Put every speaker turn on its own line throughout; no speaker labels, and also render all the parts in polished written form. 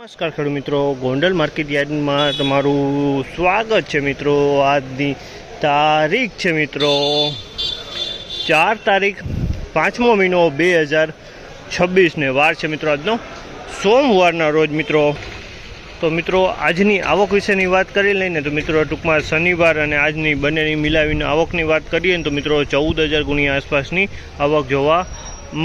નમસ્કાર ખેડૂત મિત્રો, ગોંડલ માર્કેટ યાર્ડમાં તમારું સ્વાગત છે મિત્રો। આજની તારીખ છે મિત્રો 4 તારીખ 5મો મહિનો 2026 ને વાર છે મિત્રો આજનો સોમવારના રોજ મિત્રો। તો મિત્રો આજની આવક વિશેની વાત કરી લઈને તો મિત્રો ટૂંકમાં શનિવાર અને આજની બંનેની મિલાવીને આવકની વાત કરીએ તો મિત્રો 14,000 ગુણી આસપાસની આવક જોવા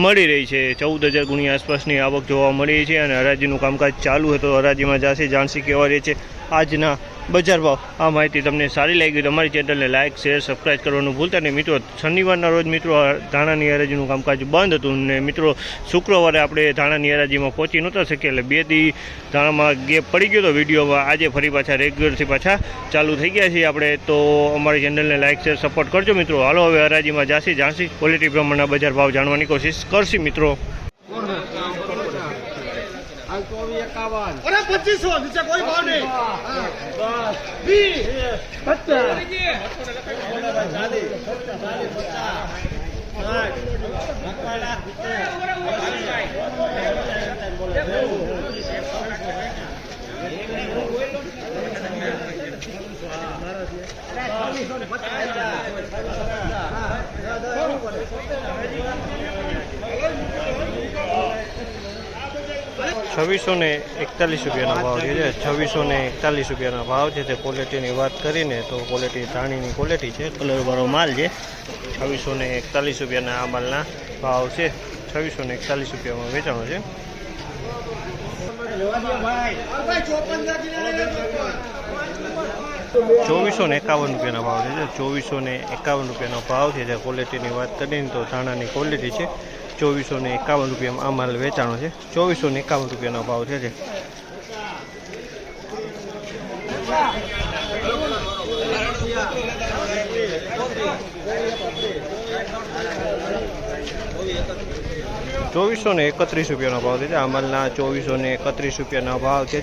મળી રહી છે। 14,000 ગુણી આસપાસની આવક જોવા મળી છે અને હરાજીનું કામકાજ ચાલુ હતું। હરાજીમાં જાસી જાણસી કેવા રહે છે આજના બજાર ભાવ। આ માહિતી તમને સારી લાગી તો અમારી ચેનલને લાઇક શેર સબસ્ક્રાઈબ કરવાનું ભૂલતા નહીં મિત્રો। શનિવારના રોજ મિત્રો ધાણાની હરાજીનું કામકાજ બંધ હતું ને મિત્રો શુક્રવારે આપણે ધાણાની હરાજીમાં પહોંચી નહોતા શક્યા એટલે 2 દી ધાણામાં ગેપ પડી ગયો તો વિડીયોમાં। આજે ફરી પાછા રેગ્યુલરથી પાછા ચાલુ થઈ ગયા છીએ આપણે। તો અમારી ચેનલને લાઇક શેર સપોર્ટ કરજો મિત્રો। હાલો હવે હરાજીમાં જાસી જાણસી ક્વોલિટી પ્રમાણના બજાર ભાવ જાણવાની કોશિશ કરશી મિત્રો।
2500 નીચે કોઈ ભાવ નહીં।
2641 રૂપિયાનો ભાવ છે। 2641 રૂપિયાના ભાવ છે। તે ક્વોલિટીની વાત કરીને તો ક્વોલિટી ધાણીની ક્વોલિટી છે, કલરવાળો માલ છે। 2641 રૂપિયાના આ માલના ભાવ છે। 2641 રૂપિયામાં વેચાણો છે। 2451 રૂપિયાના ભાવ છે। 2451 રૂપિયાનો ભાવ છે। જે ક્વોલિટીની વાત કરીને તો ધાણાની ક્વોલિટી છે। 2451 રૂપિયામાં આ માલ વેચાણો છે। 2451 રૂપિયાનો ભાવ છે। 2431 રૂપિયાનો ભાવ છે। આ માલના 2431 રૂપિયાના ભાવ છે।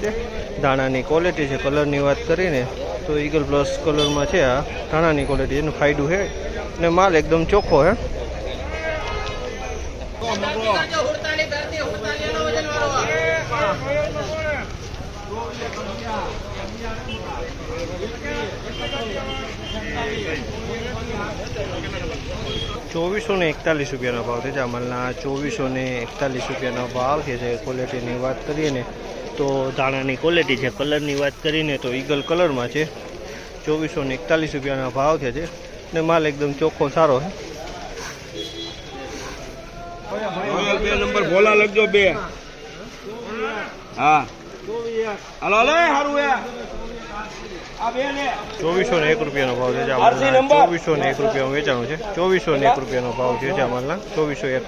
ધાણાની ક્વોલિટી છે, કલરની વાત કરીને તો ઈગલ પ્લસ કલરમાં છે। આ ધાણાની ક્વોલિટી એનું ફાયદું છે ને માલ એકદમ ચોખ્ખો છે। 2441 રૂપિયાનો ભાવ છે। આ માલના 2441 રૂપિયાનો ભાવ છે। જે ક્વોલિટીની વાત કરીએ ને તો ધાણાની ક્વોલિટી છે, કલરની વાત કરીને તો ઈગલ કલરમાં છે। 2441 રૂપિયાના ભાવ છે ને માલ એકદમ ચોખ્ખો સારો છે।
2 નંબર ભોલા લખજો 2। હા હાલો લે હારું હે આ બે ને
2401 રૂપિયાનો ભાવ છે। 2401 રૂપિયામાં વેચાણું છે। 2401 રૂપિયાનો ભાવ છે આ માલના 2401।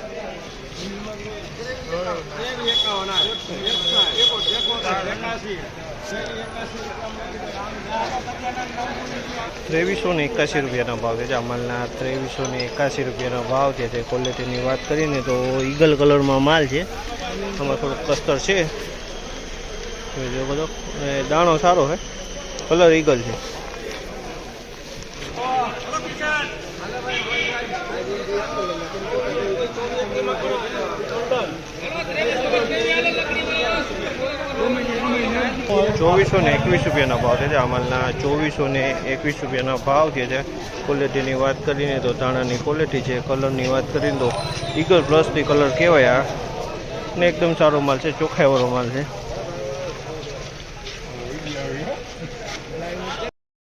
2381 રૂપિયાનો ભાવ છે। આ માલના 2381 રૂપિયાનો ભાવ છે। તે ક્વોલિટીની વાત કરીને તો ઈગલ કલરમાં માલ છે, આમાં થોડુંક કસ્તર છે જો બધો, દાણો સારો છે, કલર ઈગલ છે। 2421 રૂપિયાનો ભાવ છે। આ માલના 2421 રૂપિયાનો ભાવ છે। ક્વોલિટીની વાત કરીને તો ધાણાની ક્વોલિટી છે, કલરની વાત કરીને તો ઈગલ પ્લસની કલર કહેવાય આ ને એકદમ સારો માલ છે, ચોખ્ખાઈવાળો માલ છે।